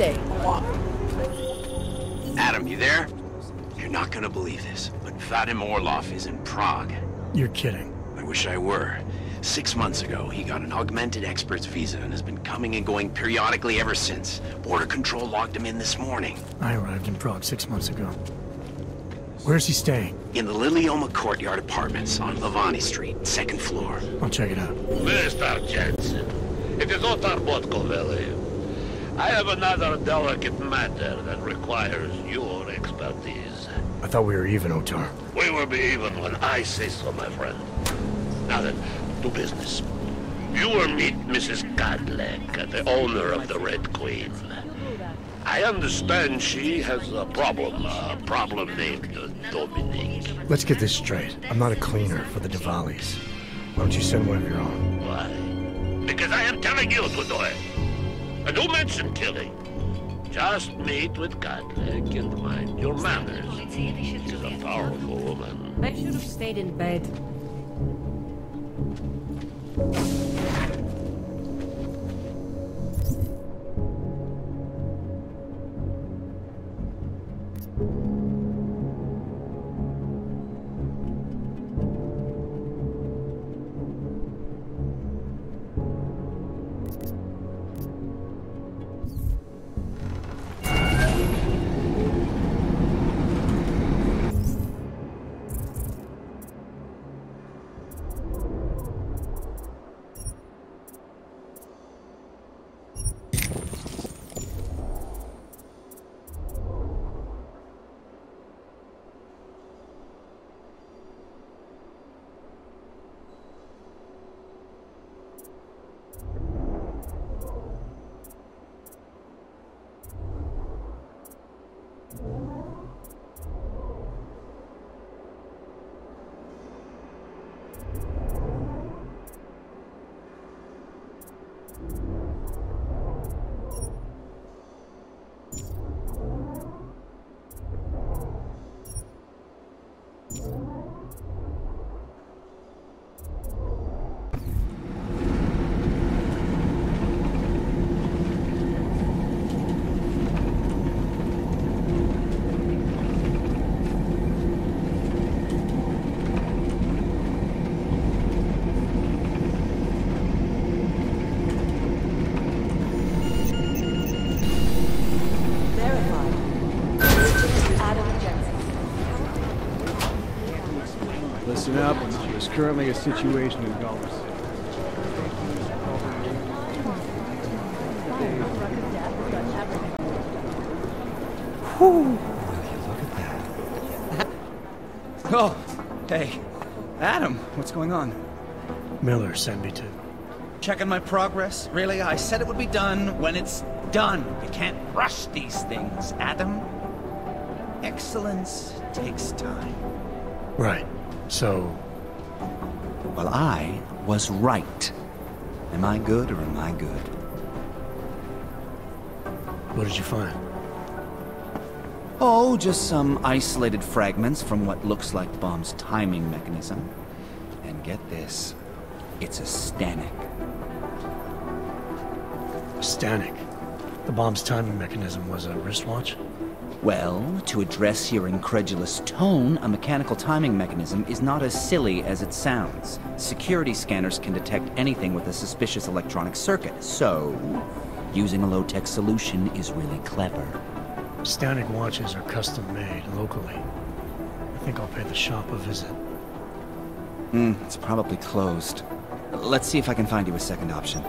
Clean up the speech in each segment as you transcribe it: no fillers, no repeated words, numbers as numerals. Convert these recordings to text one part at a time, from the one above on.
staying. Adam, you there? You're not gonna believe this, but Vadim Orlov is in Prague. You're kidding. I wish I were. 6 months ago, he got an augmented expert's visa and has been coming and going periodically ever since. Border Control logged him in this morning. I arrived in Prague 6 months ago. Where's he staying? In the Lilioma Courtyard Apartments on Lavani Street, 2nd floor. I'll check it out. Mr. Jensen, it is Otar Botkoveli. I have another delicate matter that requires your expertise. I thought we were even, Otar. We will be even when I say so, my friend. Now then, to business. You will meet Mrs. Godlek, the owner of the Red Queen. I understand she has a problem named Dominique. Let's get this straight. I'm not a cleaner for the Diwalis. Why don't you send one of your own? Why? Because I am telling you to do it. And don't mention killing. Just meet with Godlek and mind your manners. She's a powerful woman. They should have stayed in bed. Listen up, there's currently a situation in Gulf. Whew! Look at that. Oh, hey. Adam, what's going on? Miller sent me to. Checking my progress? Really? I said it would be done when it's done. You can't rush these things, Adam. Excellence takes time. Right. So... Well, I was right. Am I good or am I good? What did you find? Oh, just some isolated fragments from what looks like bomb's timing mechanism. And get this, it's a Stanek. Stanek? The bomb's timing mechanism was a wristwatch? Well, to address your incredulous tone, a mechanical timing mechanism is not as silly as it sounds. Security scanners can detect anything with a suspicious electronic circuit, so using a low-tech solution is really clever. Stanek watches are custom-made locally. I think I'll pay the shop a visit. It's probably closed. Let's see if I can find you a second option.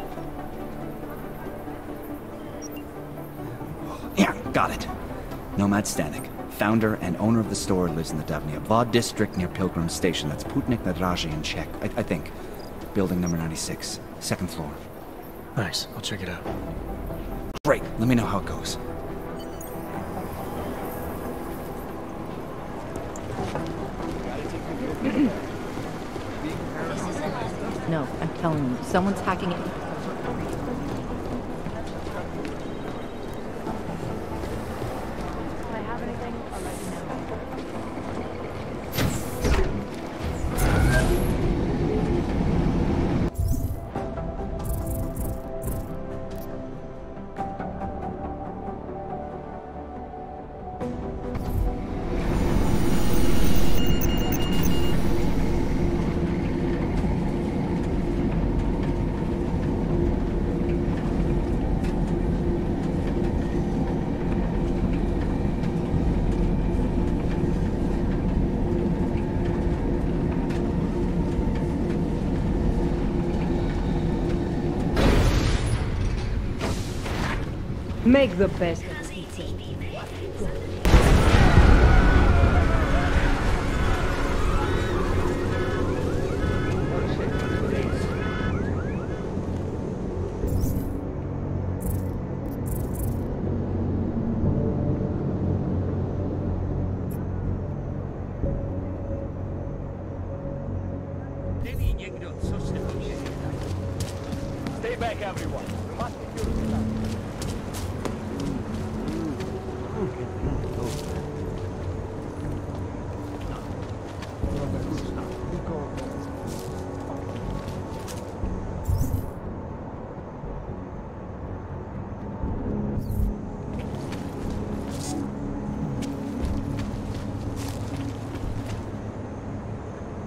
Yeah, got it. Nomad Stanek, founder and owner of the store, lives in the Davnia Vod district near Pilgrim Station. That's Putnik Nadraji in Czech, I think. Building number 96, 2nd floor. Nice, I'll check it out. Great, let me know how it goes. No, I'm telling you, someone's hacking it. Make the best of the pizza. Stay back, everyone. We must secure the site.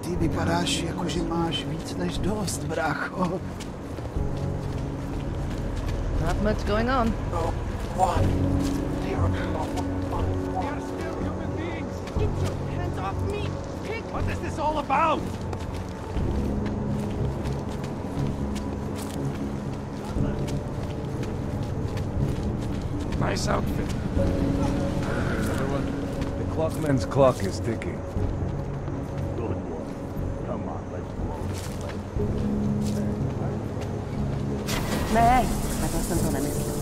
Ty vypadáš jako, že máš víc než dost, brácho. Not much going on. Oh, what? They are still human beings. Get your hands off me, pig! What is this all about? Nice outfit. Everyone, the clockman's clock is ticking. Good one. Come on, let's blow. Mais, attention dans la maison.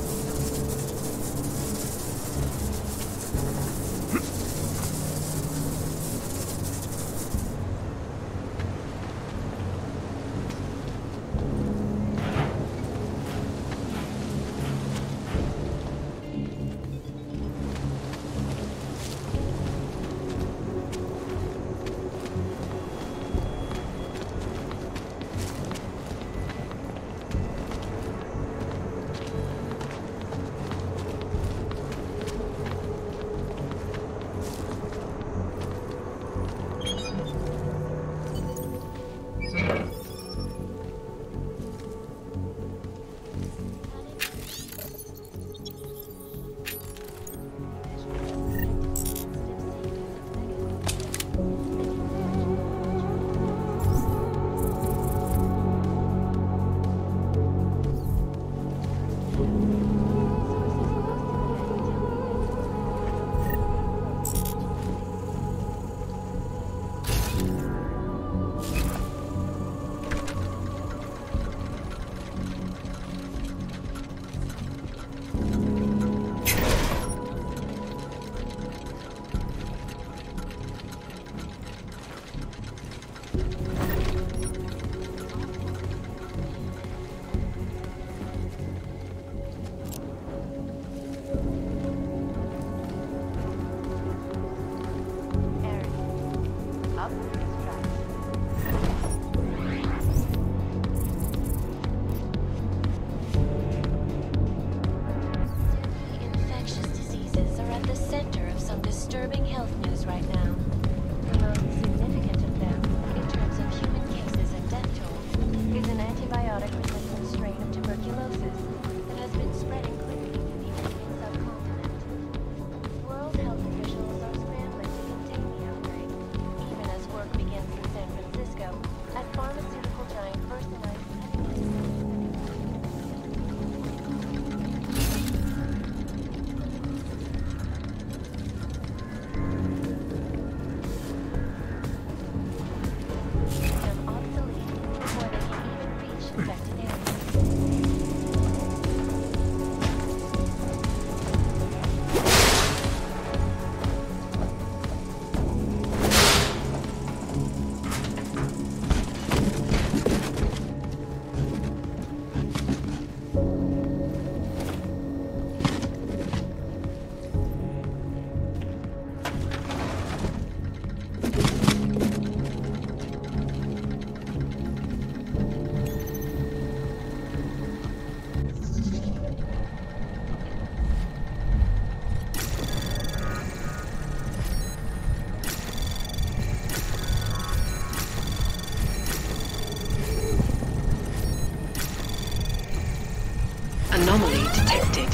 Anomaly detected.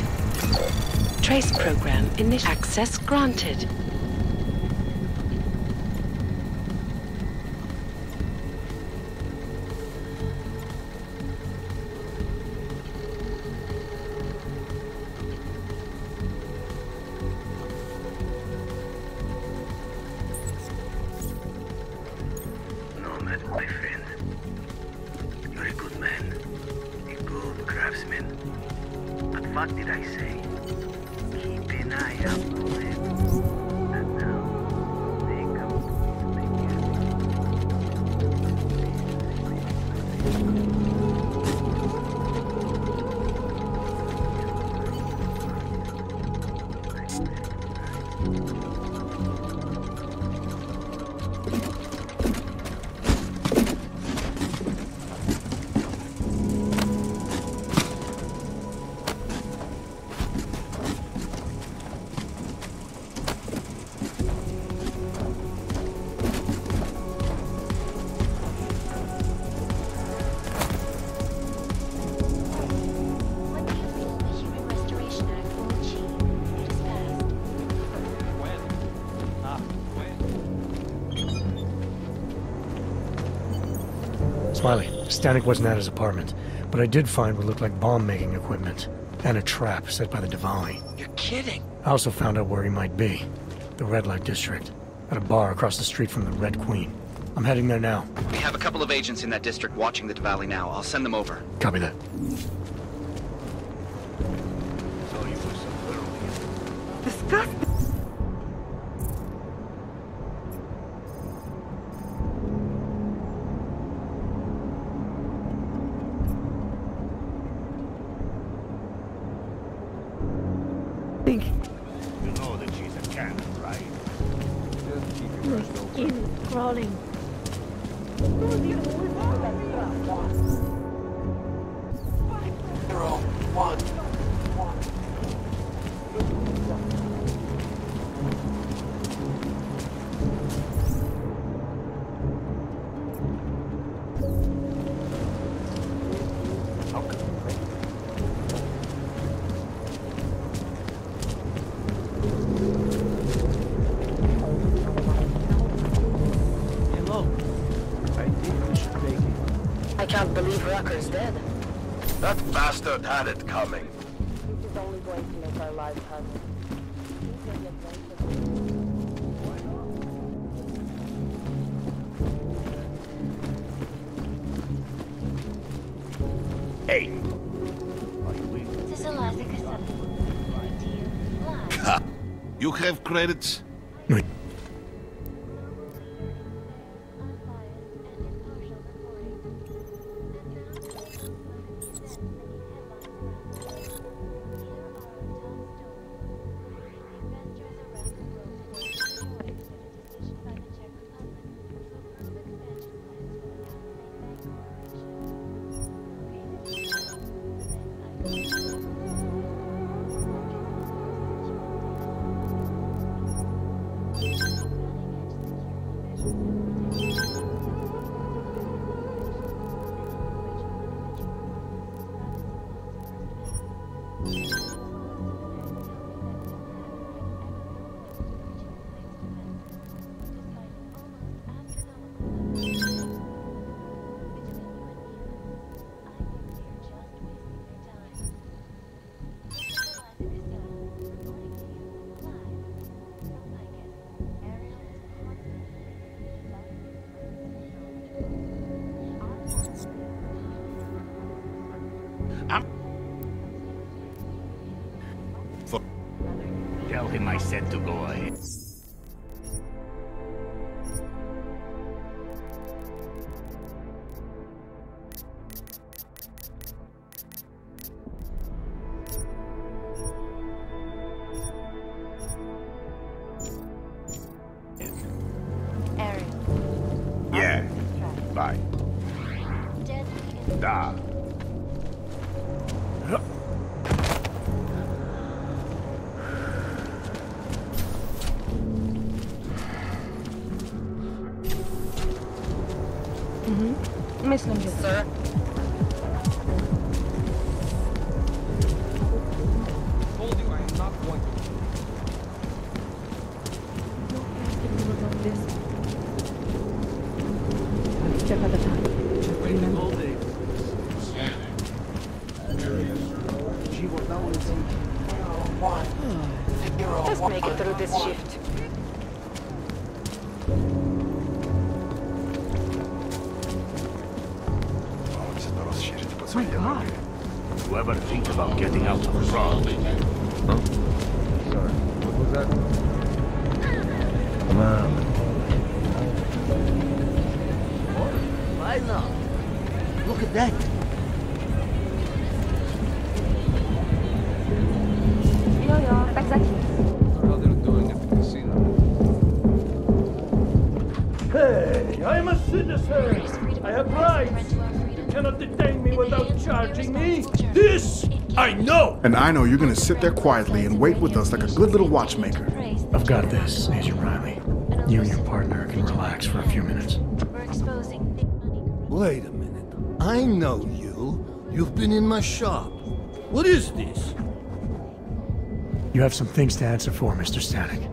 Trace program initial access granted. Watchmen. But what did I say? Keep an eye out for them. And now, they come Smiley, Stanek wasn't at his apartment, but I did find what looked like bomb-making equipment, and a trap set by the Diwali. You're kidding. I also found out where he might be. The Red Light District. At a bar across the street from the Red Queen. I'm heading there now. We have a couple of agents in that district watching the Diwali now. I'll send them over. Copy that. Disgusting. You know that she's a cannon, right? Just keep your breast open. Skin is crawling. I can't believe Rucker's dead. That bastard had it coming. This is only going to make our lives harder. Hey! You have credits? Tell him I said to go ahead. Yeah. Bye. Da. Myslím, že Sir? Told you I am not going to. Let's check out the time. Waiting all day. Just make it through this shift. My God. You ever think about getting out of the wrong? Huh? Sorry, what was that? Come on. Why not? Look at that. Tak zatím. How they're doing at the casino. Hey, I'm a citizen. I have rights. You cannot detain me without charging me. This I know. And I know you're gonna sit there quietly and wait with us like a good little watchmaker. I've got this, Agent Riley. You and your partner can relax for a few minutes. Wait a minute. I know you. You've been in my shop. What is this? You have some things to answer for, Mr. Stanek.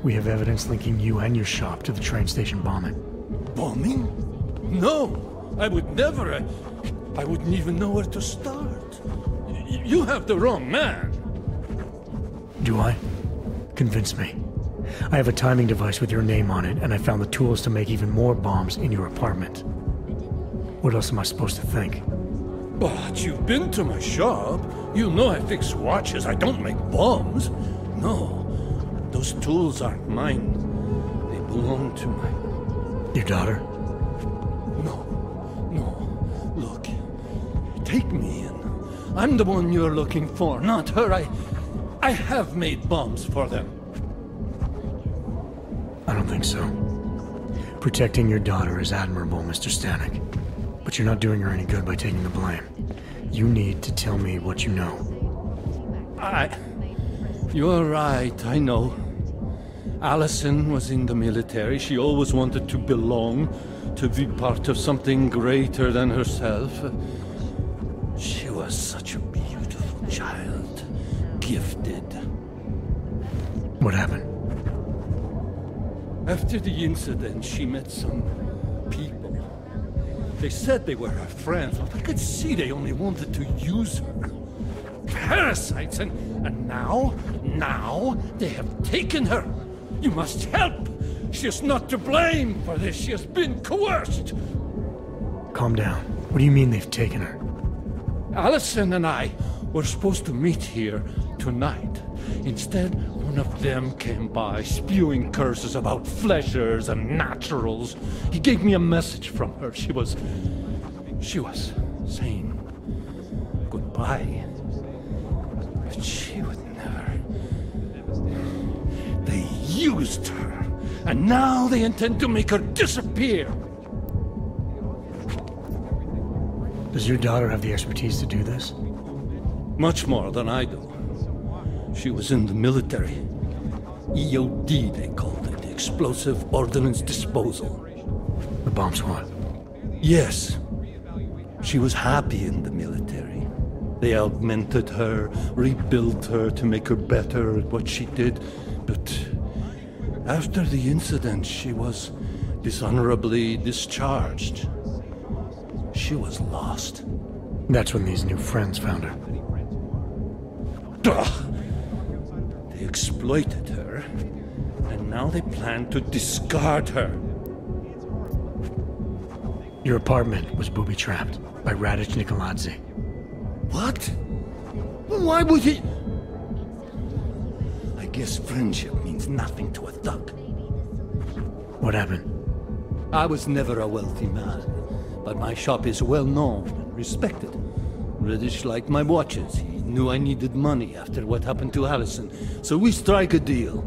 We have evidence linking you and your shop to the train station bombing. Bombing? No, I would never. I wouldn't even know where to start. You have the wrong man. Do I? Convince me. I have a timing device with your name on it, and I found the tools to make even more bombs in your apartment. What else am I supposed to think? But you've been to my shop. You know I fix watches. I don't make bombs. No, those tools aren't mine. They belong to my... Your daughter? No. Look, take me in. I'm the one you're looking for, not her. I have made bombs for them. I don't think so. Protecting your daughter is admirable, Mr. Stanek. But you're not doing her any good by taking the blame. You need to tell me what you know. You're right, I know. Allison was in the military. She always wanted to belong, to be part of something greater than herself. She was such a beautiful child. Gifted. What happened? After the incident, she met some people. They said they were her friends, but I could see they only wanted to use her. Parasites, and now they have taken her. You must help. She is not to blame for this. She has been coerced. Calm down. What do you mean they've taken her? Allison and I were supposed to meet here tonight. Instead, one of them came by, spewing curses about fleshers and naturals. He gave me a message from her. She was saying goodbye. But she would never. They used her, and now they intend to make her disappear. Does your daughter have the expertise to do this? Much more than I do. She was in the military. EOD, they called it. Explosive Ordnance Disposal. The bomb squad? Yes. She was happy in the military. They augmented her, rebuilt her to make her better at what she did. But after the incident, she was dishonorably discharged. She was lost. That's when these new friends found her. They exploited her, and now they plan to discard her. Your apartment was booby-trapped by Radic Nikoladze. What? Why would he? I guess friendship means nothing to a thug. What happened? I was never a wealthy man, but my shop is well known and respected. Radic liked my watches. He knew I needed money after what happened to Allison, so we strike a deal.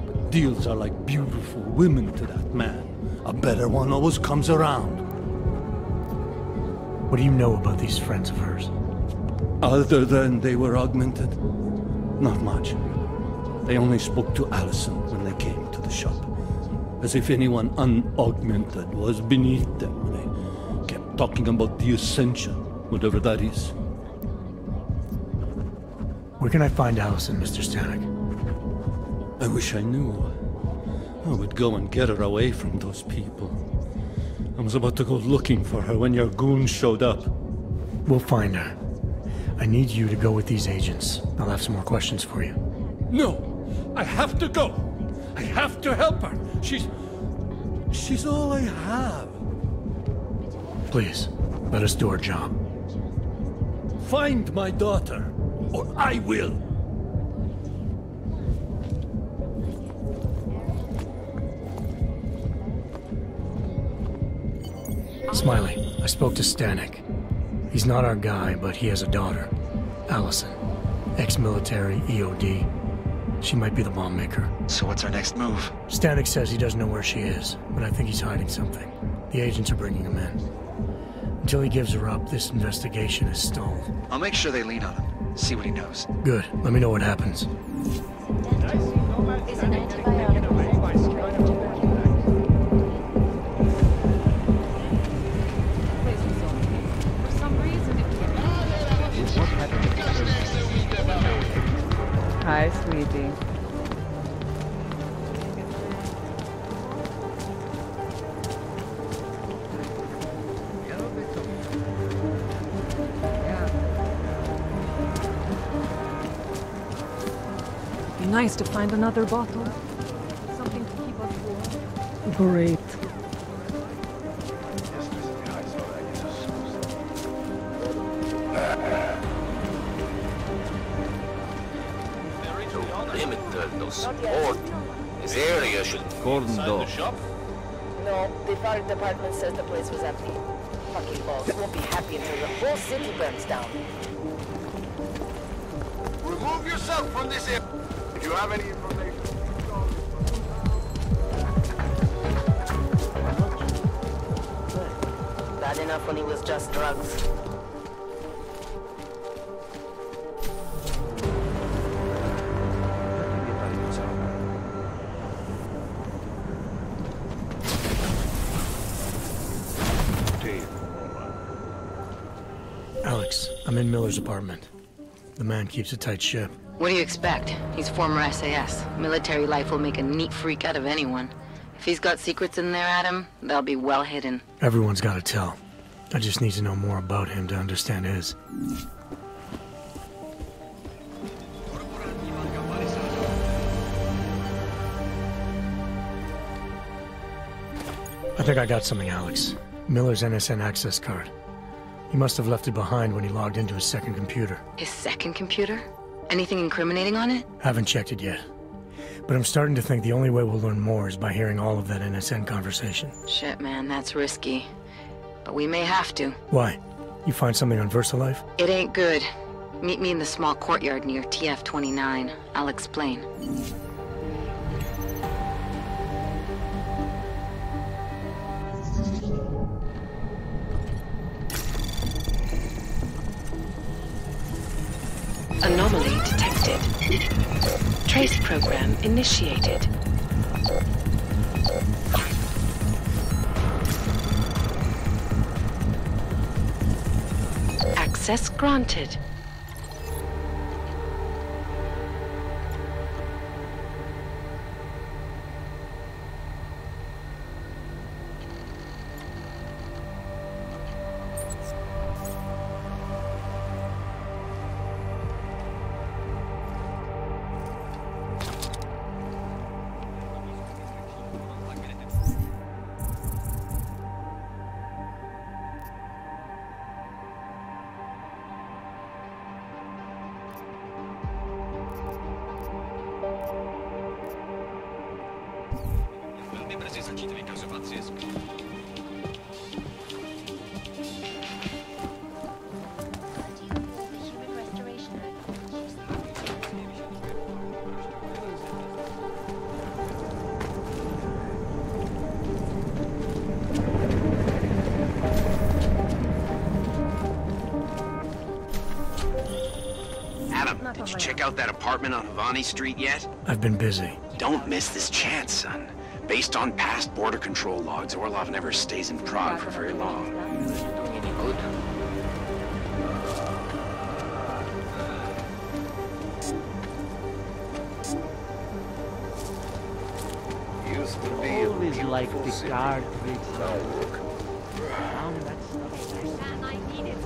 But deals are like beautiful women to that man. A better one always comes around. What do you know about these friends of hers? Other than they were augmented? Not much. They only spoke to Allison when they came to the shop. As if anyone unaugmented was beneath them. They kept talking about the Ascension, whatever that is. Where can I find Allison, Mr. Stanek? I wish I knew. I would go and get her away from those people. I was about to go looking for her when your goons showed up. We'll find her. I need you to go with these agents. I'll have some more questions for you. No! I have to go! I have to help her! She's all I have. Please, let us do our job. find my daughter, or I will. Smiley, I spoke to Stanek. He's not our guy, but he has a daughter, Allison. Ex-military, EOD. She might be the bomb maker. So what's our next move? Stanek says he doesn't know where she is, but I think he's hiding something. The agents are bringing him in. Until he gives her up, this investigation is stalled. I'll make sure they lean on him. See what he knows. Good. Let me know what happens. Hi, sweetie. Be nice to find another bottle. Something to keep us warm. Great. This area should cordon door. No, the fire department says the place was empty. Fucking balls. Won't be happy until the whole city burns down. Remove yourself from this area. If you have any information. Bad enough when he was just drugs. Alex, I'm in Miller's apartment. The man keeps a tight ship. What do you expect? He's former SAS. Military life will make a neat freak out of anyone. If he's got secrets in there, Adam, they'll be well hidden. Everyone's got to tell. I just need to know more about him to understand his. I think I got something, Alex. Miller's NSN access card. He must have left it behind when he logged into his second computer. His second computer? Anything incriminating on it? Haven't checked it yet. But I'm starting to think the only way we'll learn more is by hearing all of that NSN conversation. Shit, man, that's risky. But we may have to. Why? You find something on VersaLife? It ain't good. Meet me in the small courtyard near TF-29. I'll explain. Anomaly detected. Trace program initiated. Access granted. Did you check out that apartment on Havani Street yet? I've been busy. Don't miss this chance, son. Based on past border control logs, Orlov never stays in Prague for very long. doing any good. Used to be always like the guard reads look. Now that's not I need it.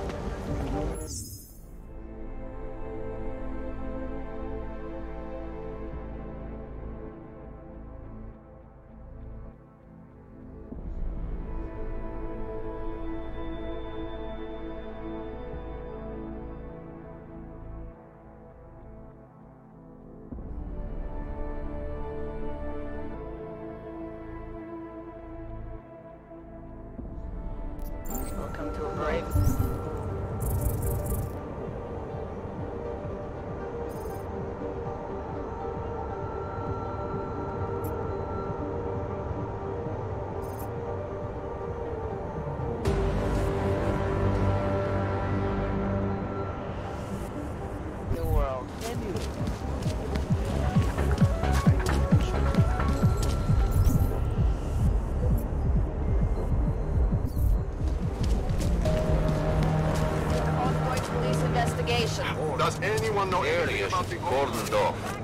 investigation. Does anyone know anything about the cordoned off.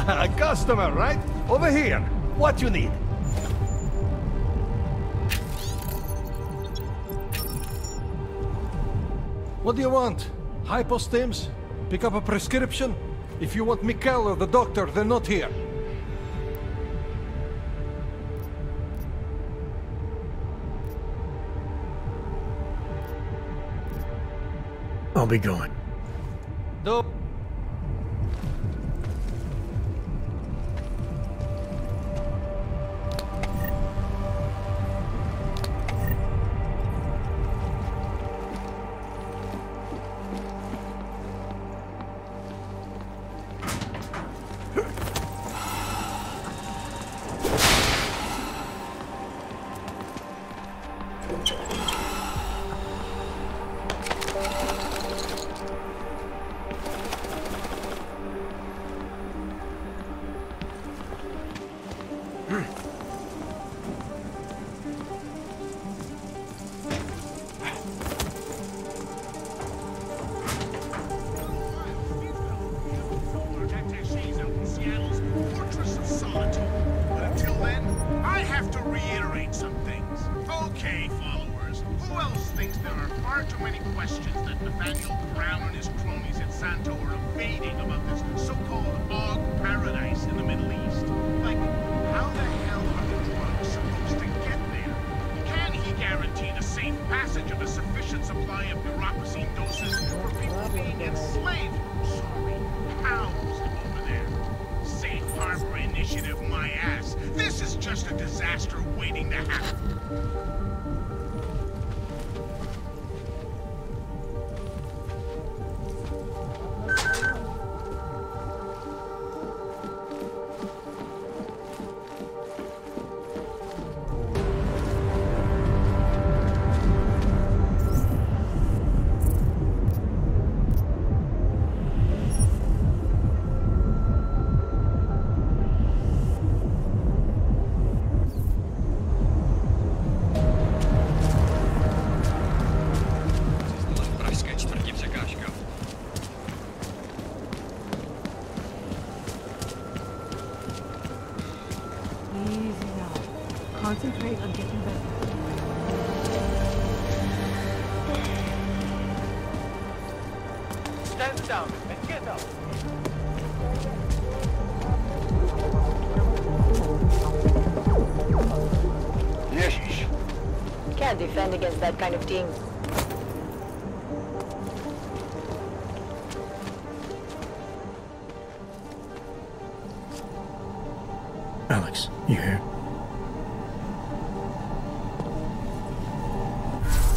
A customer, right? Over here. What you need? What do you want? Hypostims? Pick up a prescription? If you want Mikkel or the doctor, they're not here. I'll be going. No. Concentrate on getting better. Stand down and get up. Yes. Can't defend against that kind of team. Alex, you here?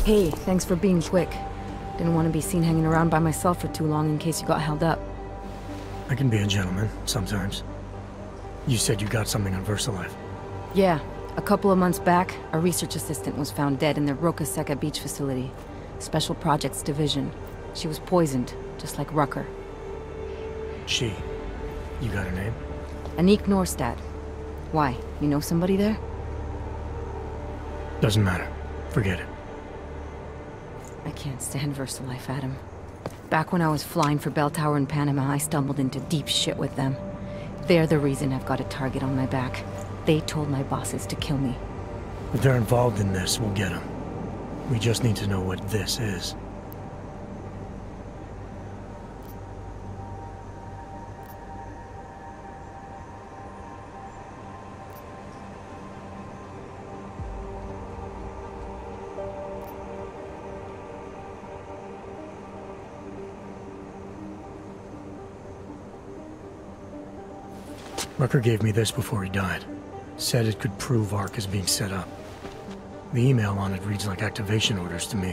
Hey, thanks for being quick. Didn't want to be seen hanging around by myself for too long in case you got held up. I can be a gentleman, sometimes. You said you got something on VersaLife. Yeah, a couple of months back, a research assistant was found dead in the Roka Seca beach facility. Special Projects Division. She was poisoned, just like Rucker. She? You got her name? Anik Norstad. Why? You know somebody there? Doesn't matter. Forget it. I can't stand VersaLife, Adam. Back when I was flying for Bell Tower in Panama, I stumbled into deep shit with them. They're the reason I've got a target on my back. They told my bosses to kill me. If they're involved in this, we'll get them. We just need to know what this is. Rucker gave me this before he died. Said it could prove ARC is being set up. The email on it reads like activation orders to me.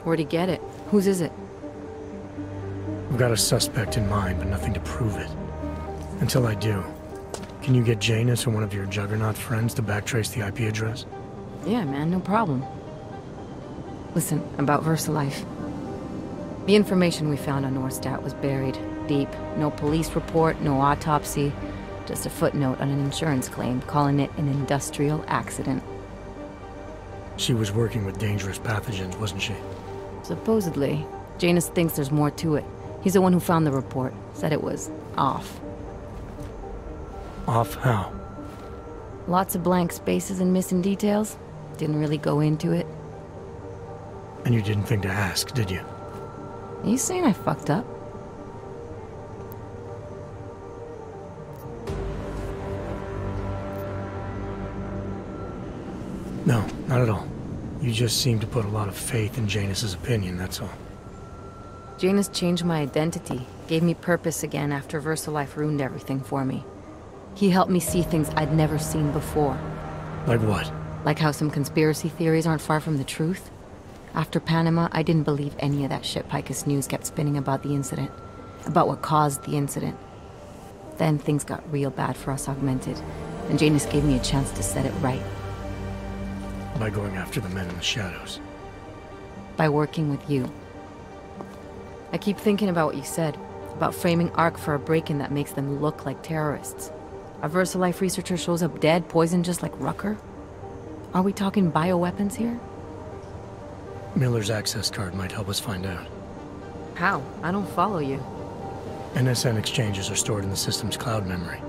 Where'd he get it? Whose is it? I've got a suspect in mind, but nothing to prove it. Until I do, can you get Janus or one of your Juggernaut friends to backtrace the IP address? Yeah, man, no problem. Listen, about VersaLife. The information we found on Norstat was buried deep. No police report, no autopsy. Just a footnote on an insurance claim, calling it an industrial accident. She was working with dangerous pathogens, wasn't she? Supposedly. Janus thinks there's more to it. He's the one who found the report. Said it was off. Off how? Lots of blank spaces and missing details. Didn't really go into it. And you didn't think to ask, did you? Are you saying I fucked up? No, not at all. You just seem to put a lot of faith in Janus's opinion, that's all. Janus changed my identity, gave me purpose again after VersaLife ruined everything for me. He helped me see things I'd never seen before. Like what? Like how some conspiracy theories aren't far from the truth. After Panama, I didn't believe any of that shit Picus News kept spinning about the incident. About what caused the incident. Then things got real bad for us Augmented, and Janus gave me a chance to set it right. By going after the men in the shadows. By working with you. I keep thinking about what you said, about framing ARC for a break-in that makes them look like terrorists. A VersaLife researcher shows up dead, poisoned just like Rucker? Are we talking bioweapons here? Miller's access card might help us find out. How? I don't follow you. NSN exchanges are stored in the system's cloud memory.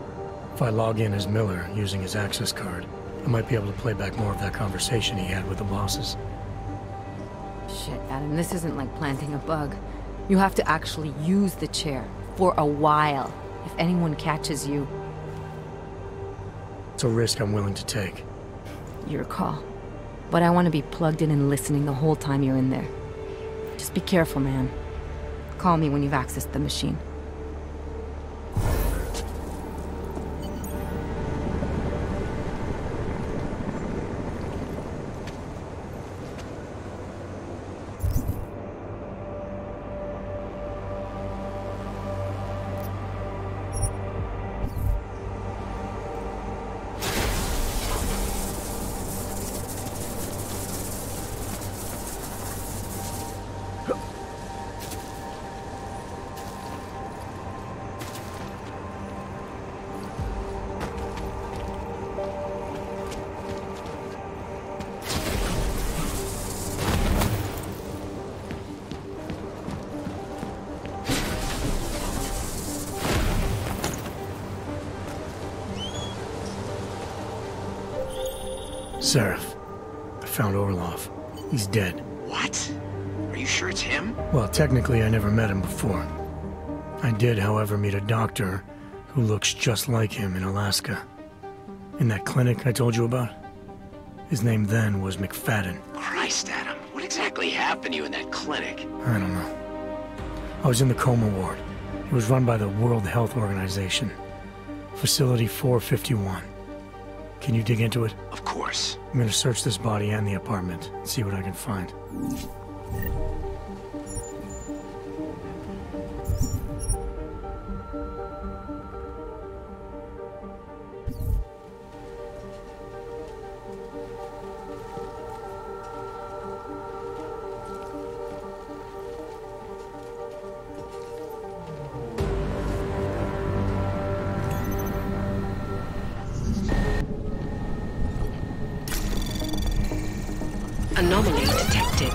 If I log in as Miller using his access card, I might be able to play back more of that conversation he had with the bosses. Shit, Adam, this isn't like planting a bug. You have to actually use the chair. For a while. If anyone catches you. It's a risk I'm willing to take. Your call. But I want to be plugged in and listening the whole time you're in there. Just be careful, man. Call me when you've accessed the machine. Seraph. I found Orlov. He's dead. What? Are you sure it's him? Well, technically I never met him before. I did, however, meet a doctor who looks just like him in Alaska. In that clinic I told you about? His name then was McFadden. Christ, Adam. What exactly happened to you in that clinic? I don't know. I was in the coma ward. It was run by the World Health Organization. Facility 451. Can you dig into it? Of course. I'm gonna search this body and the apartment, and see what I can find. Anomaly detected.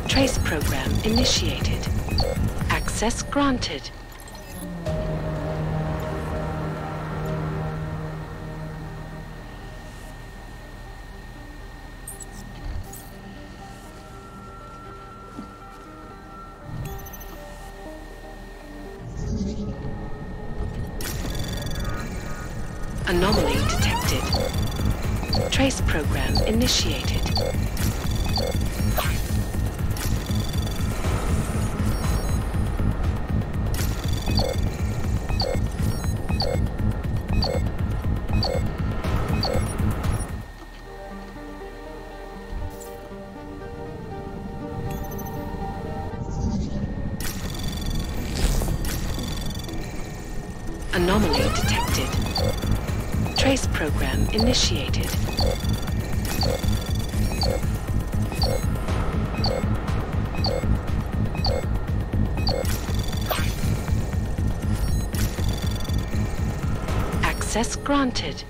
Trace program initiated. Access granted. Anomaly detected. Trace program initiated. Anomaly detected. Trace program initiated. Access granted.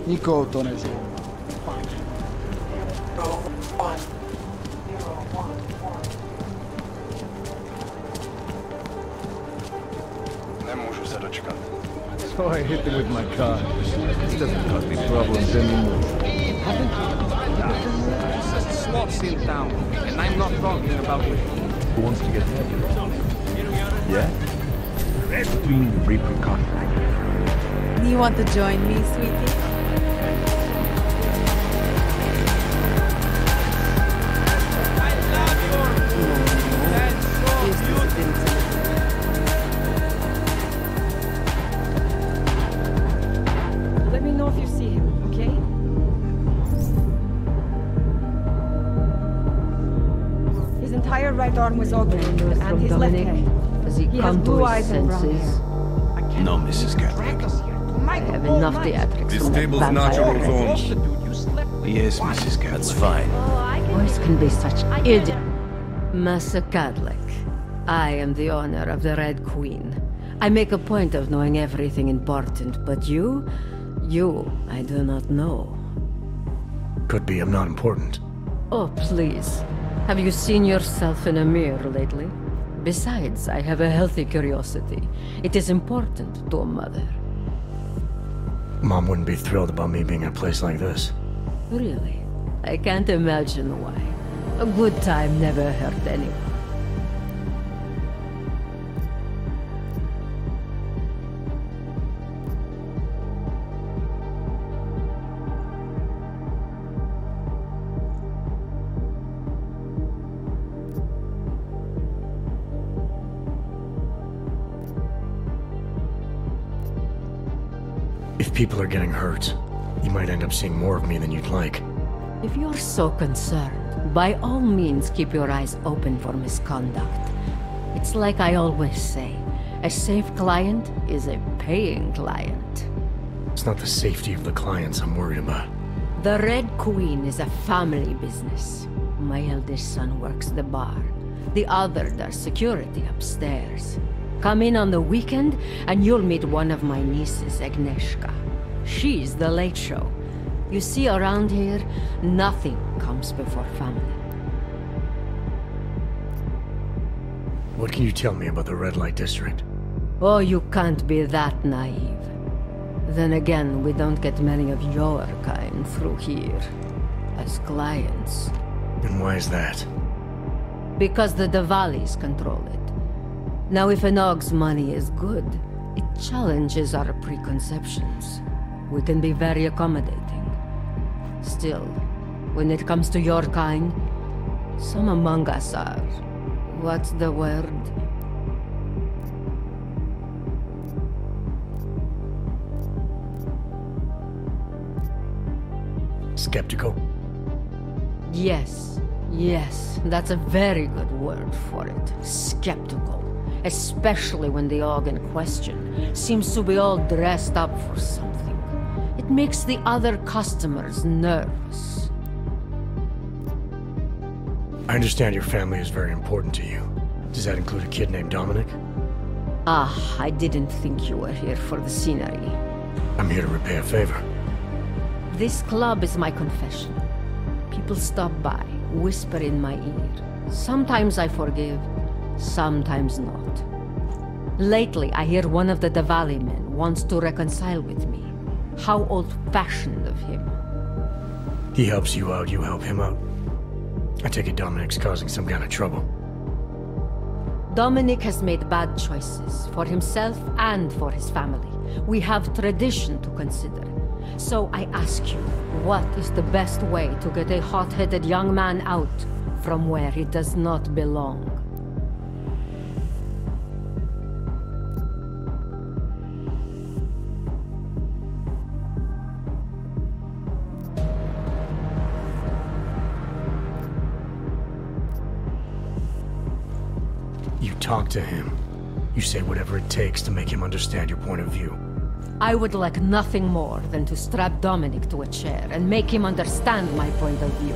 Nikoho to nezajímá. Nemůžu se dočkat. So I hit him with my car. This doesn't cause me problems anymore. SWAT's in town, and I'm not talking about me. Who wants to get married? Yeah? Extreme repercussions. You want to join me, sweetie? entire right arm was augmented, and his left hand. Does he He has come blue to eyes his and brown senses? hair. No, Mrs. Catholic. I have enough theatrics This from that table's vampire natural already. zones. Yes, Mrs. Catholic. That's fine. Boys can be such idiots. Master Catholic, I am the owner of the Red Queen. I make a point of knowing everything important, but you, I do not know. Could be I'm not important. Oh, please. Have you seen yourself in a mirror lately? Besides, I have a healthy curiosity. It is important to a mother. Mom wouldn't be thrilled about me being in a place like this. Really? I can't imagine why. A good time never hurt anyone. If people are getting hurt, you might end up seeing more of me than you'd like. If you're so concerned, by all means keep your eyes open for misconduct. It's like I always say, a safe client is a paying client. It's not the safety of the clients I'm worried about. The Red Queen is a family business. My eldest son works the bar. The other does security upstairs. Come in on the weekend, and you'll meet one of my nieces, Agnieszka. She's the late show. You see, around here, nothing comes before family. What can you tell me about the Red Light District? Oh, you can't be that naive. Then again, we don't get many of your kind through here, as clients. And why is that? Because the Diwalis control it. Now, if an Og's money is good, it challenges our preconceptions. We can be very accommodating. Still, when it comes to your kind, some among us are... what's the word? Skeptical? Yes, that's a very good word for it. Skeptical. Especially when the Og in question seems to be all dressed up for something. It makes the other customers nervous. I understand your family is very important to you. Does that include a kid named Dominic? Ah, I didn't think you were here for the scenery. I'm here to repay a favor. This club is my confession. People stop by, whisper in my ear. Sometimes I forgive, sometimes not. Lately, I hear one of the Diwali men wants to reconcile with me. How old-fashioned of him. He helps you out, you help him out. I take it Dominic's causing some kind of trouble. Dominic has made bad choices, for himself and for his family. We have tradition to consider. So I ask you, what is the best way to get a hot-headed young man out from where he does not belong? You talk to him. You say whatever it takes to make him understand your point of view. I would like nothing more than to strap Dominic to a chair and make him understand my point of view.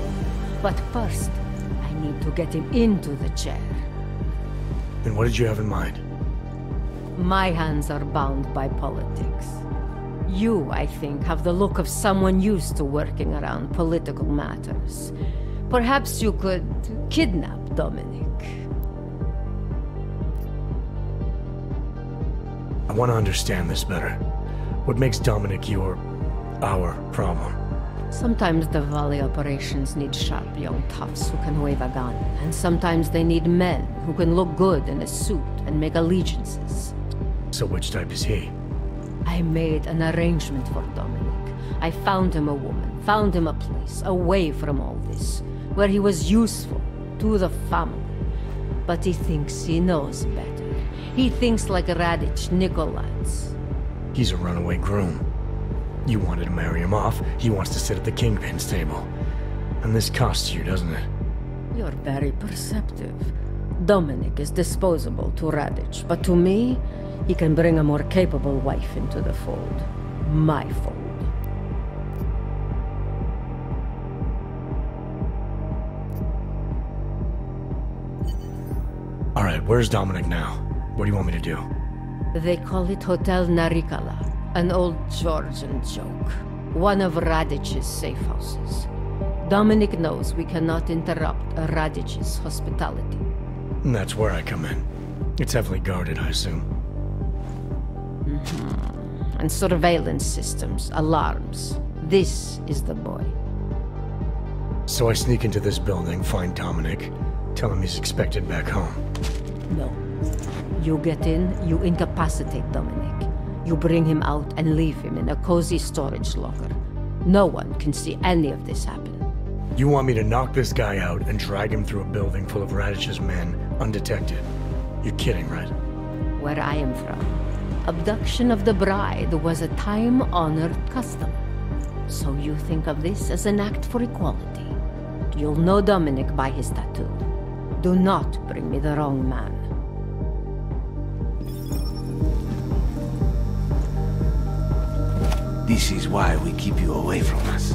But first, I need to get him into the chair. Then what did you have in mind? My hands are bound by politics. You, I think, have the look of someone used to working around political matters. Perhaps you could kidnap Dominic. I want to understand this better. What makes Dominic our problem? Sometimes the Valley operations need sharp young toughs who can wave a gun, and sometimes they need men who can look good in a suit and make allegiances. So which type is he? I made an arrangement for Dominic. I found him a woman, found him a place, away from all this, where he was useful to the family. But he thinks he knows better. He thinks like Radich Nikolaites. He's a runaway groom. You wanted to marry him off, he wants to sit at the kingpin's table. And this costs you, doesn't it? You're very perceptive. Dominic is disposable to Radich, but to me, he can bring a more capable wife into the fold. My fold. All right, where's Dominic now? What do you want me to do? They call it Hotel Narikala, an old Georgian joke. One of Radich's safe houses. Dominic knows we cannot interrupt Radich's hospitality. And that's where I come in. It's heavily guarded, I assume. And surveillance systems, alarms. This is the boy. So I sneak into this building, find Dominic, tell him he's expected back home. No. You get in, you incapacitate Dominic. You bring him out and leave him in a cozy storage locker. No one can see any of this happen. You want me to knock this guy out and drag him through a building full of Radich's men, undetected? You're kidding, right? Where I am from, abduction of the bride was a time-honored custom. So you think of this as an act for equality. You'll know Dominic by his tattoo. Do not bring me the wrong man. This is why we keep you away from us.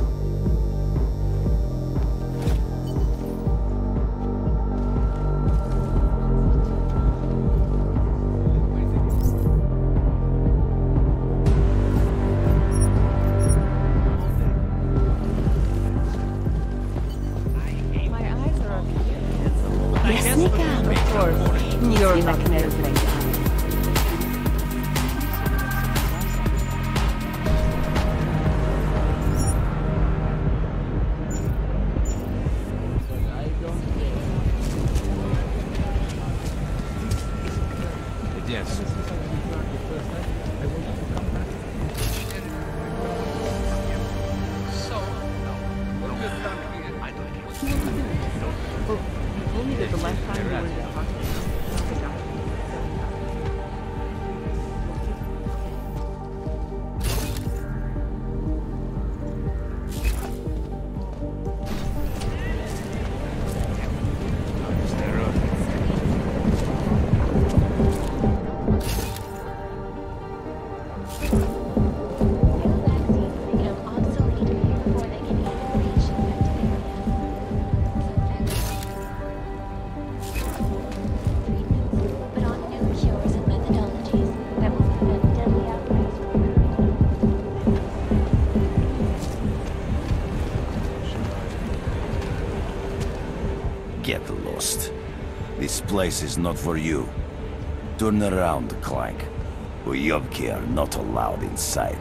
You're not nervous. Yes. Only that the last time we were in the hospital. Get lost. This place is not for you. Turn around, Clank. Uyobki are not allowed inside.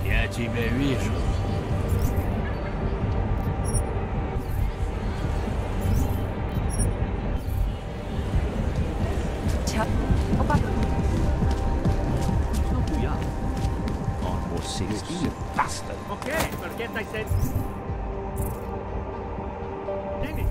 Я тебя вижу. Bastard. Okay, forget I said anything.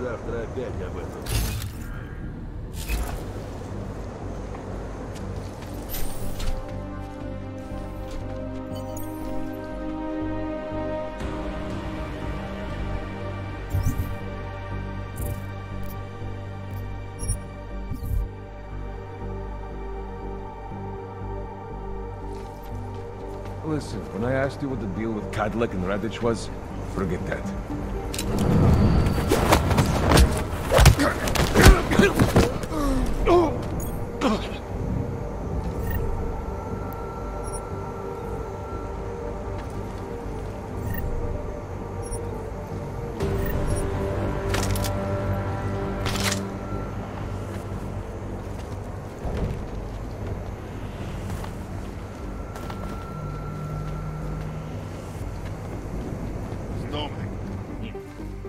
завтра опять об этом. Listen, when I asked you what the deal with Cadillac and Radich was, forget that.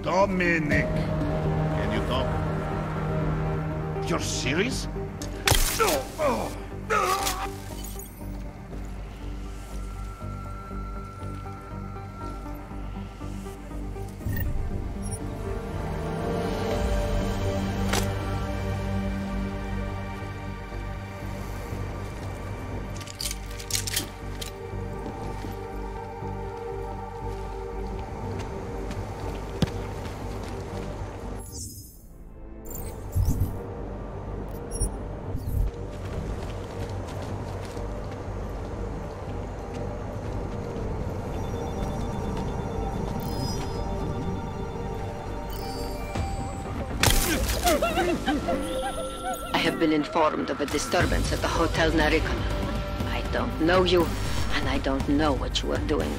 Dominic! Can you talk? You're serious? I have been informed of a disturbance at the Hotel Narikana. I don't know you, and I don't know what you are doing.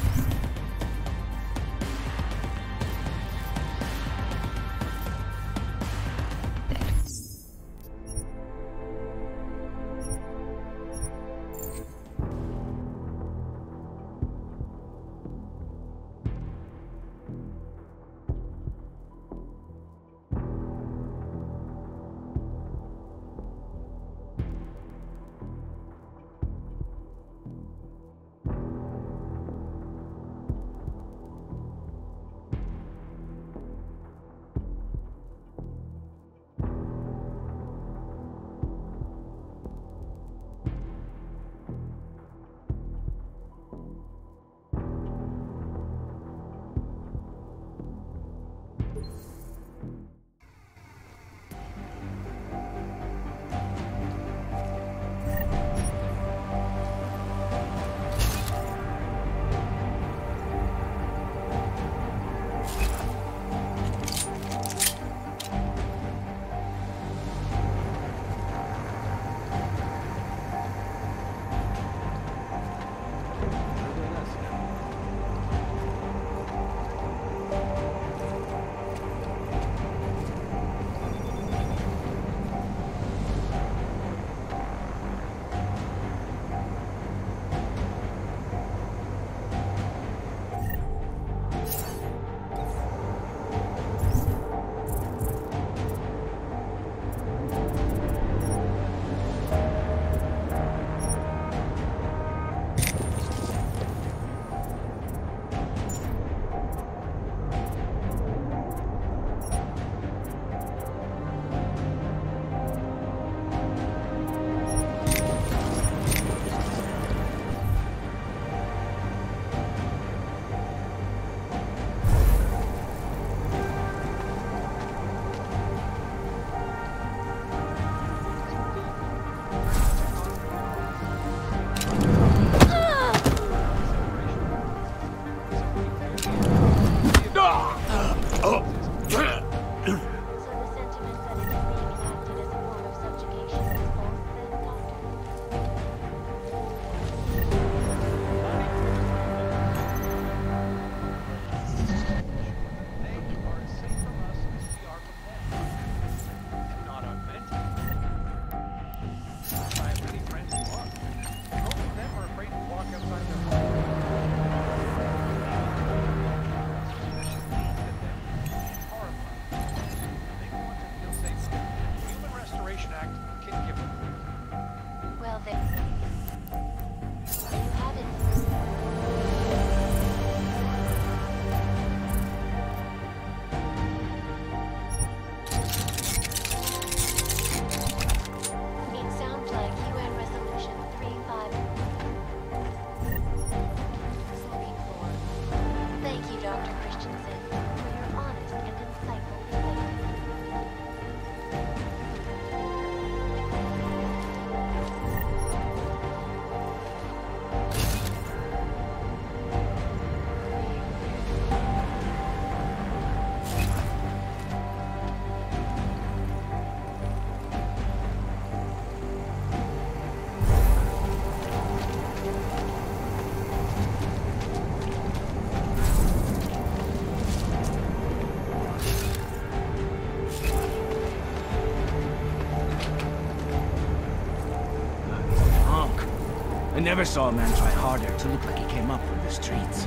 I never saw a man try harder to look like he came up from the streets.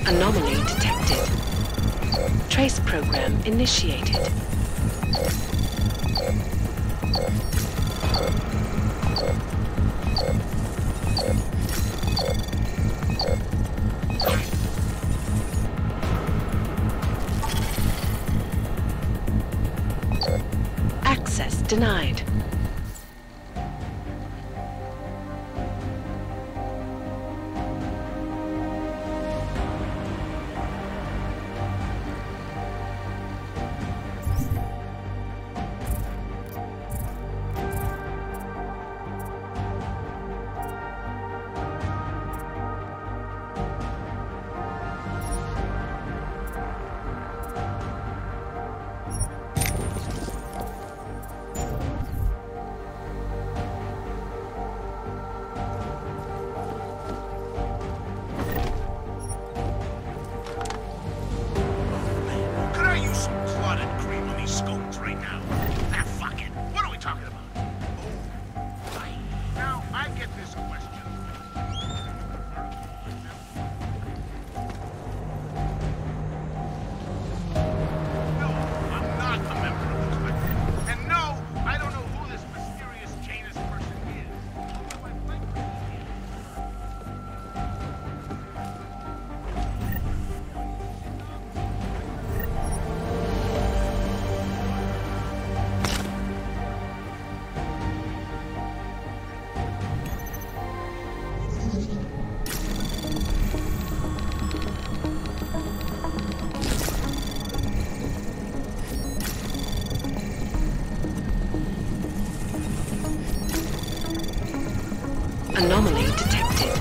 Anomaly detected. Trace program initiated. Access denied. Anomaly detected.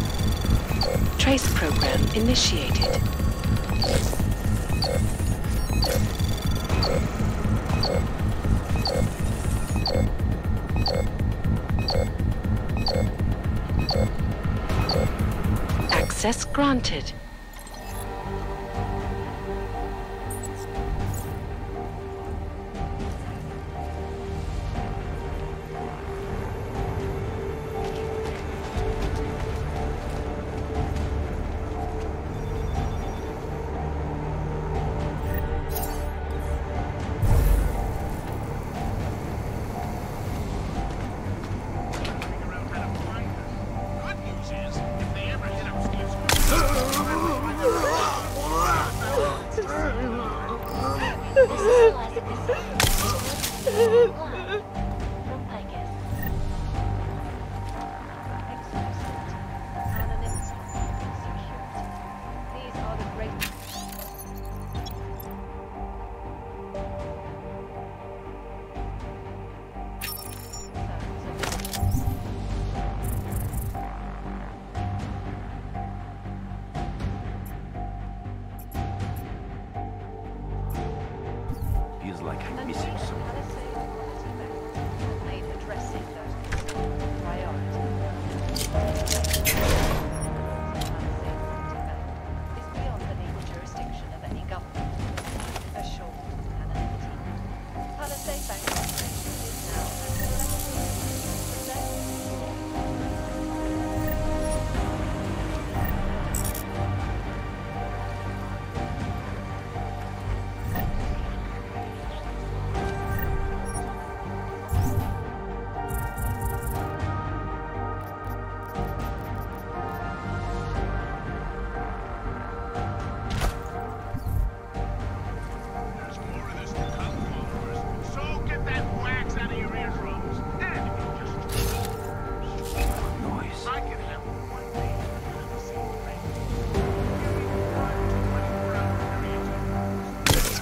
Trace program initiated. Access granted. Feels like I'm missing something.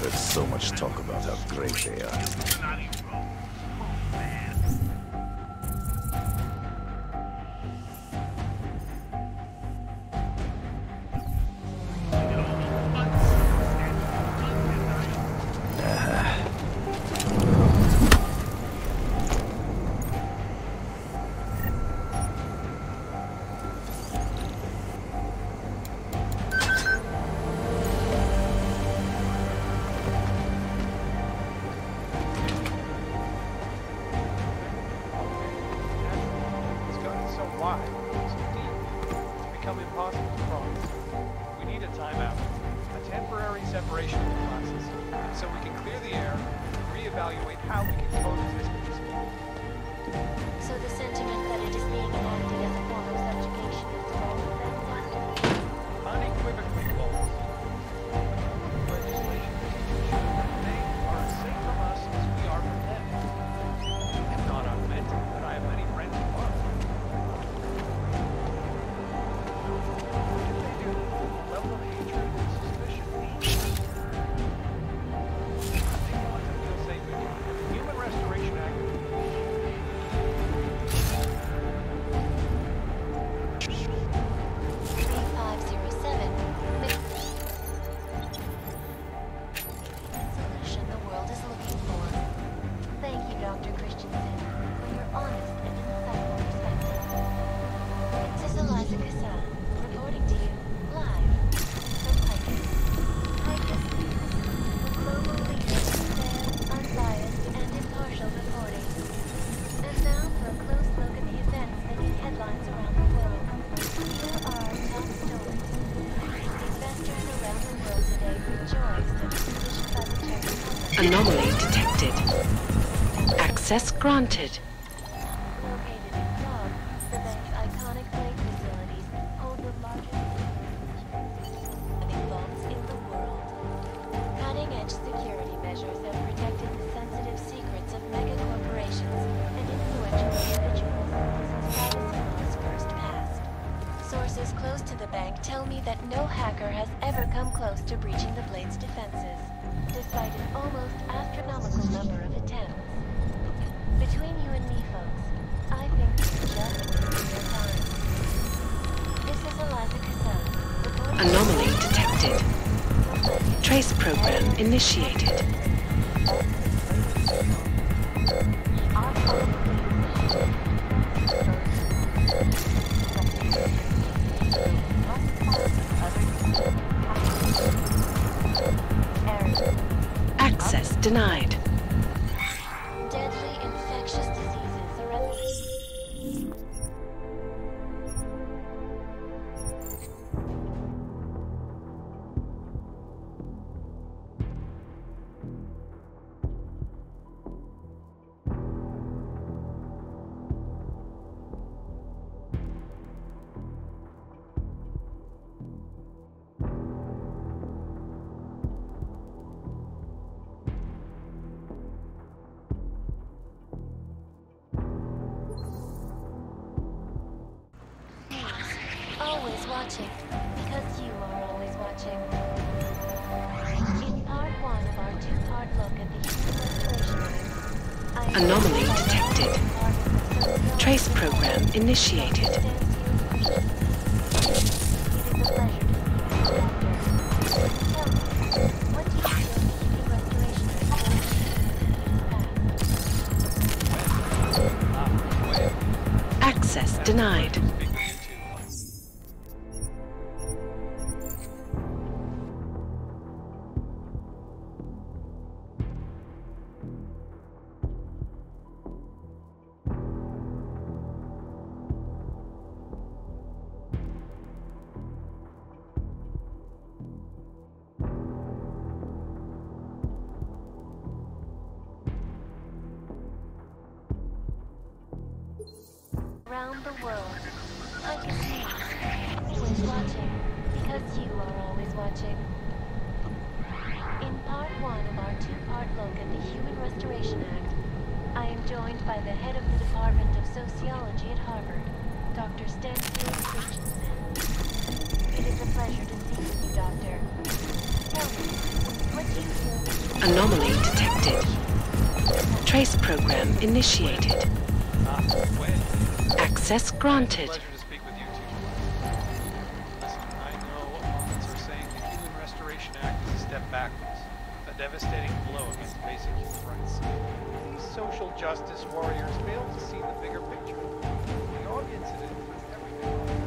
heard so much talk about how great they are. Anomaly detected. Access granted. Located in Prague, the bank's iconic plate facilities hold the largest vaults in the world. Cutting-edge security measures have protected the sensitive secrets of mega corporations and influential individuals since privacy laws first passed. Sources close to the bank tell me that no hacker has ever come close to breaching the blade's defenses, despite an almost astronomical number of attempts. Between you and me, folks, I think we're just wasting your time. This is Eliza Cassan. Anomaly detected. Trace program initiated. Access denied. Deadly infectious diseases are at always watching, because you are always watching. In part one of our two-part look at the human restoration, Anomaly detected. Trace program initiated. Access denied. Around the world, I can see you, always watching, because you are always watching. In part one of our two-part look at the Human Restoration Act, I am joined by the head of the Department of Sociology at Harvard, Dr. Stansfield Christensen. It is a pleasure to speak with you, Doctor. Tell me, what Anomaly detected. Trace program initiated. Access granted. Pleasure to speak with you two. Listen, I know opponents are saying the Human Restoration Act is a step backwards, a devastating blow against basic human rights. These social justice warriors fail to see the bigger picture. The audience in it puts everything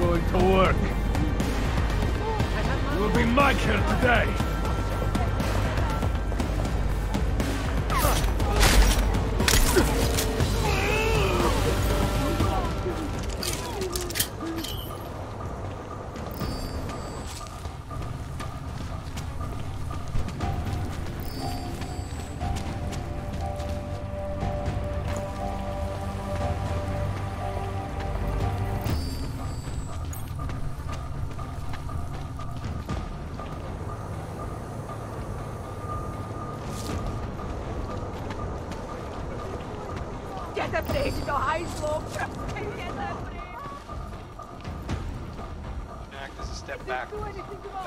Going to work. You will be my kill today. Act as a step back. A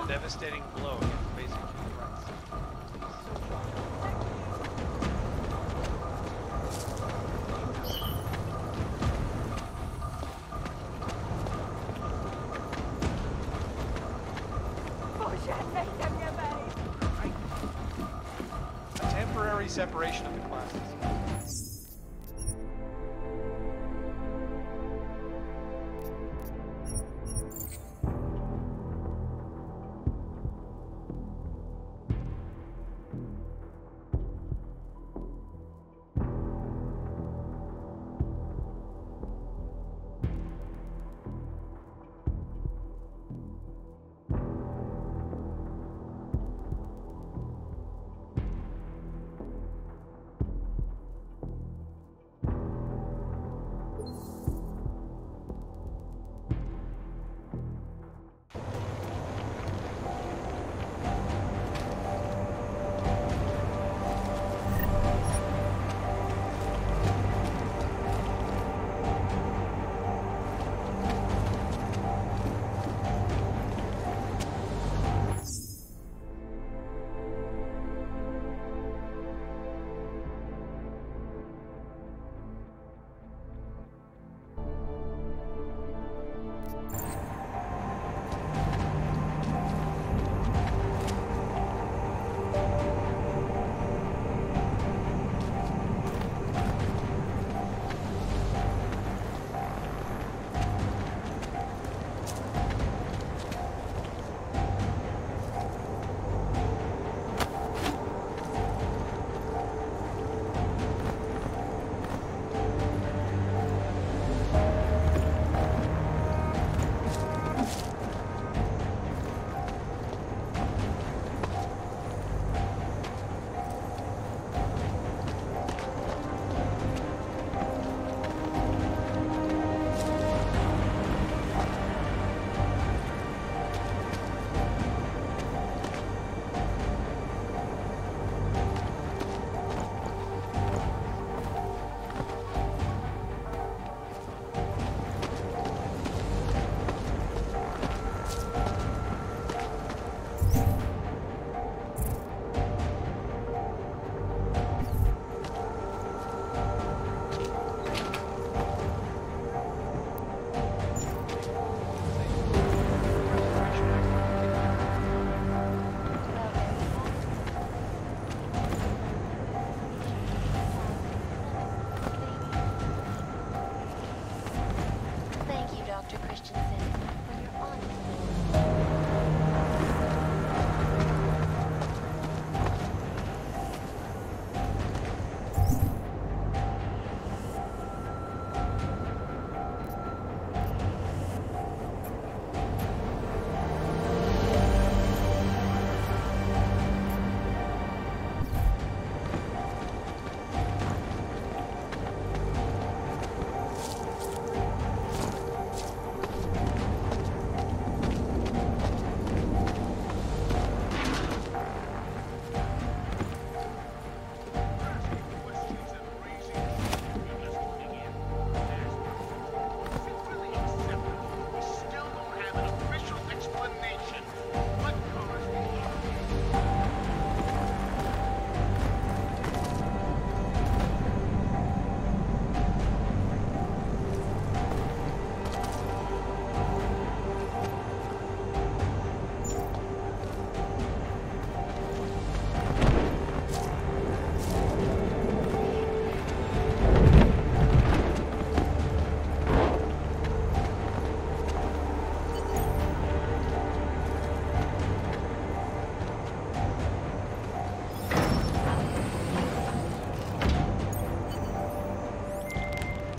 devastating blow against basic human rights. A temporary separation of the classes.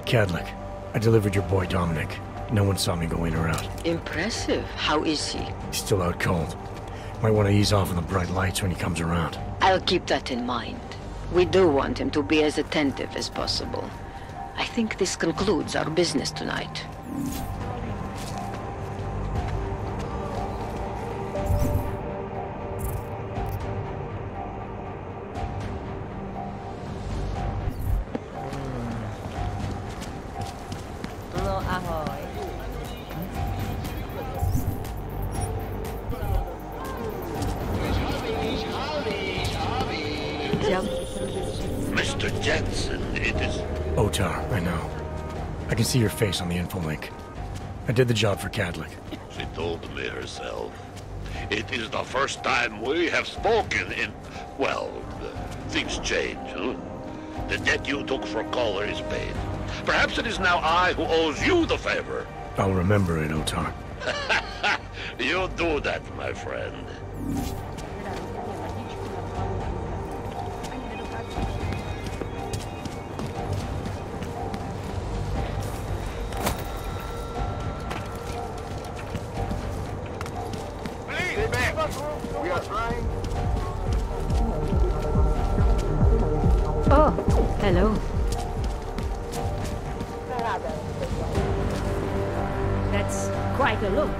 Cadlick. I delivered your boy Dominic. No one saw me go in or out. Impressive. How is he? He's still out cold. Might want to ease off on the bright lights when he comes around. I'll keep that in mind. We do want him to be as attentive as possible. I think this concludes our business tonight. Mr. Jensen, it is... Otar, I know. I can see your face on the info link. I did the job for Cadlick. She told me herself. It is the first time we have spoken in... Well, things change, huh? The debt you took for Caller is paid. Perhaps it is now I who owes you the favor. I'll remember it, Otar. You do that, my friend. We are trying. Oh, hello. That's quite a look.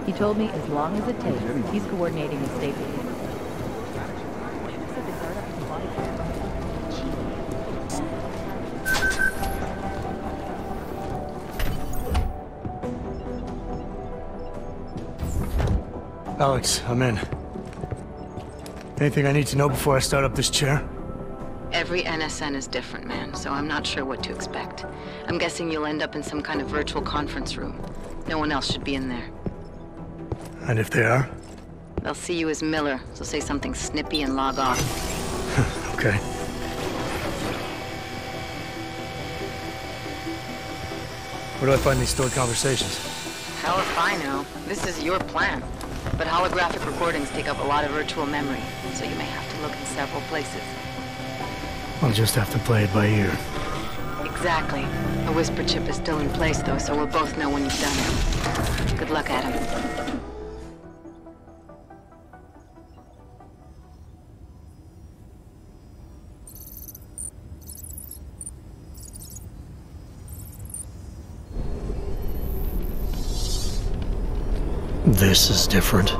He told me as long as it takes, he's coordinating the state with him. Alex, I'm in. Anything I need to know before I start up this chair? Every NSN is different, man, so I'm not sure what to expect. I'm guessing you'll end up in some kind of virtual conference room. No one else should be in there. And if they are? They'll see you as Miller, so say something snippy and log off. Okay. Where do I find these stored conversations? Hell if I know. This is your plan. But holographic recordings take up a lot of virtual memory, so you may have to look in several places. I'll just have to play it by ear. Exactly. The whisper chip is still in place, though, so we'll both know when you've done it. Good luck, Adam. This is different.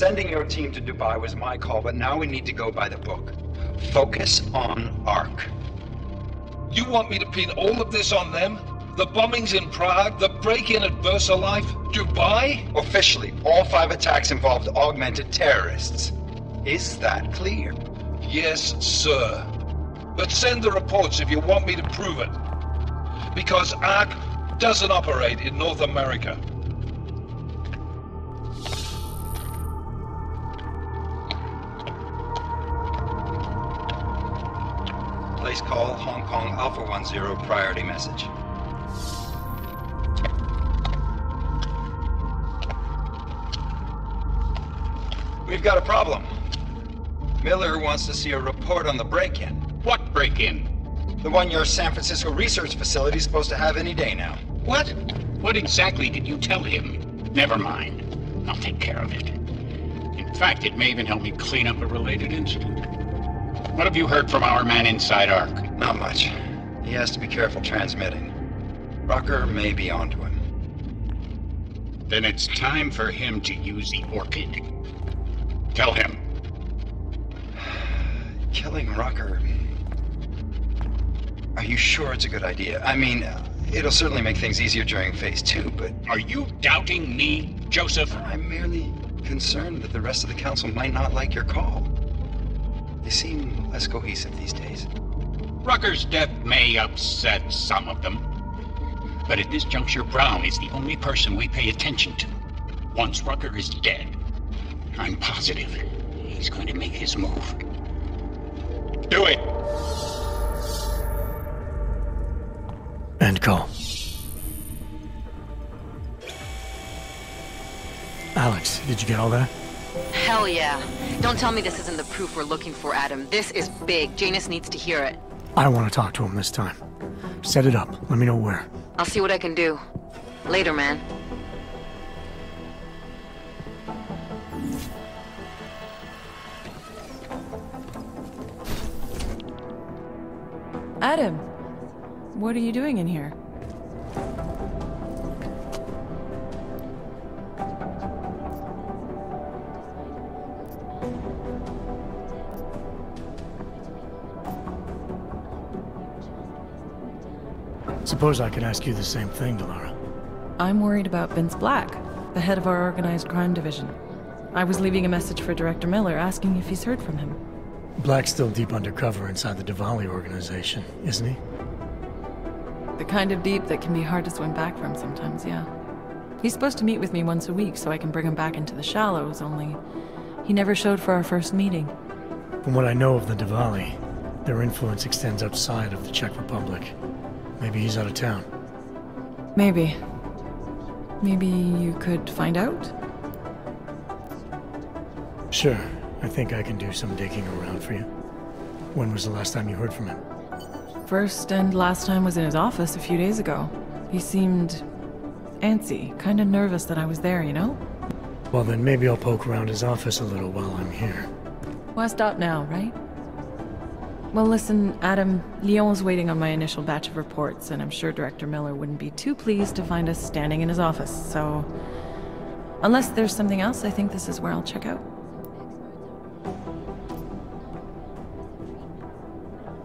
Sending your team to Dubai was my call, but now we need to go by the book. Focus on ARC. You want me to pin all of this on them? The bombings in Prague, the break-in at VersaLife, Dubai? Officially, all 5 attacks involved augmented terrorists. Is that clear? Yes, sir. But send the reports if you want me to prove it. Because ARC doesn't operate in North America. Place call Hong Kong Alpha 10 priority message. We've got a problem. Miller wants to see a report on the break-in. What break-in? The one your San Francisco research facility is supposed to have any day now. What? What exactly did you tell him? Never mind. I'll take care of it. In fact, it may even help me clean up a related incident. What have you heard from our man inside ARC? Not much. He has to be careful transmitting. Rucker may be onto him. Then it's time for him to use the Orchid. Tell him. Killing Rucker. Are you sure it's a good idea? I mean, it'll certainly make things easier during Phase 2, but... Are you doubting me, Joseph? I'm merely concerned that the rest of the council might not like your call. They seem less cohesive these days. Rucker's death may upset some of them. But at this juncture, Brown is the only person we pay attention to. Once Rucker is dead, I'm positive he's going to make his move. Do it! End call. Alex, did you get all that? Hell yeah. Don't tell me this isn't the proof we're looking for, Adam. This is big. Janus needs to hear it. I want to talk to him this time. Set it up. Let me know where. I'll see what I can do. Later, man. Adam, what are you doing in here? Suppose I could ask you the same thing, Delara. I'm worried about Vince Black, the head of our organized crime division. I was leaving a message for Director Miller asking if he's heard from him. Black's still deep undercover inside the Diwali organization, isn't he? The kind of deep that can be hard to swim back from sometimes, yeah. He's supposed to meet with me once a week so I can bring him back into the shallows, only he never showed for our first meeting. From what I know of the Diwali, their influence extends outside of the Czech Republic. Maybe he's out of town. Maybe. Maybe you could find out? Sure. I think I can do some digging around for you. When was the last time you heard from him? First and last time was in his office a few days ago. He seemed antsy, kind of nervous that I was there, you know? Well, then maybe I'll poke around his office a little while I'm here. Why stop now, right? Well, listen, Adam, Lyon's waiting on my initial batch of reports, and I'm sure Director Miller wouldn't be too pleased to find us standing in his office, so... Unless there's something else, I think this is where I'll check out.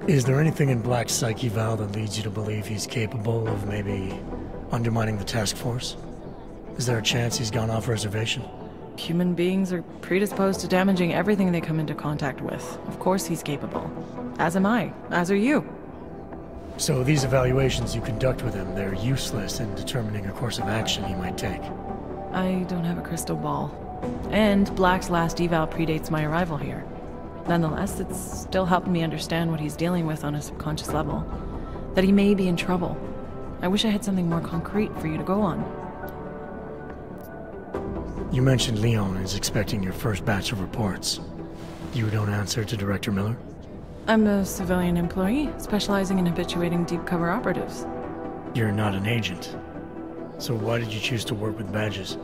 Is there anything in Black's psyche, Val, that leads you to believe he's capable of maybe undermining the task force? Is there a chance he's gone off reservation? Human beings are predisposed to damaging everything they come into contact with. Of course he's capable. As am I. As are you. So these evaluations you conduct with him, they're useless in determining a course of action he might take? I don't have a crystal ball. And Black's last eval predates my arrival here. Nonetheless, it's still helping me understand what he's dealing with on a subconscious level. That he may be in trouble. I wish I had something more concrete for you to go on. You mentioned Leon is expecting your first batch of reports. You don't answer to Director Miller? I'm a civilian employee, specializing in habituating deep cover operatives. You're not an agent. So why did you choose to work with badges?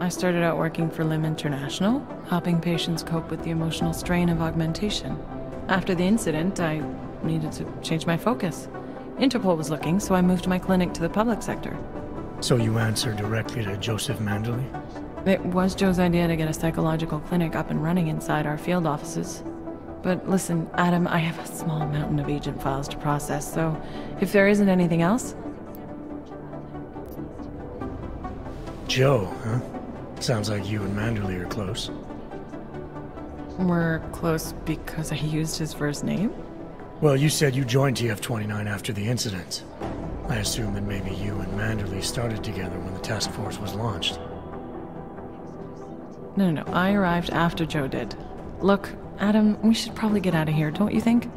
I started out working for LIM International, helping patients cope with the emotional strain of augmentation. After the incident, I needed to change my focus. Interpol was looking, so I moved my clinic to the public sector. So you answer directly to Joseph Manderley? It was Joe's idea to get a psychological clinic up and running inside our field offices. But listen, Adam, I have a small mountain of agent files to process, so if there isn't anything else... Joe, huh? Sounds like you and Manderley are close. We're close because I used his first name? Well, you said you joined TF-29 after the incident. I assume that maybe you and Manderley started together when the task force was launched. No, I arrived after Joe did. Look, Adam, we should probably get out of here, don't you think?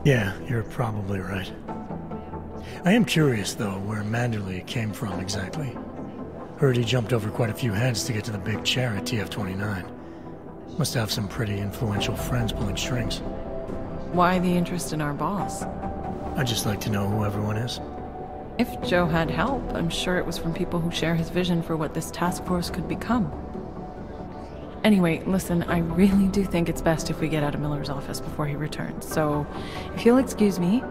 Yeah, you're probably right. I am curious, though, where Manderley came from exactly. Heard he jumped over quite a few heads to get to the big chair at TF-29. Must have some pretty influential friends pulling strings. Why the interest in our boss? I'd just like to know who everyone is. If Joe had help, I'm sure it was from people who share his vision for what this task force could become. Anyway, listen, I really do think it's best if we get out of Miller's office before he returns, so if you'll excuse me,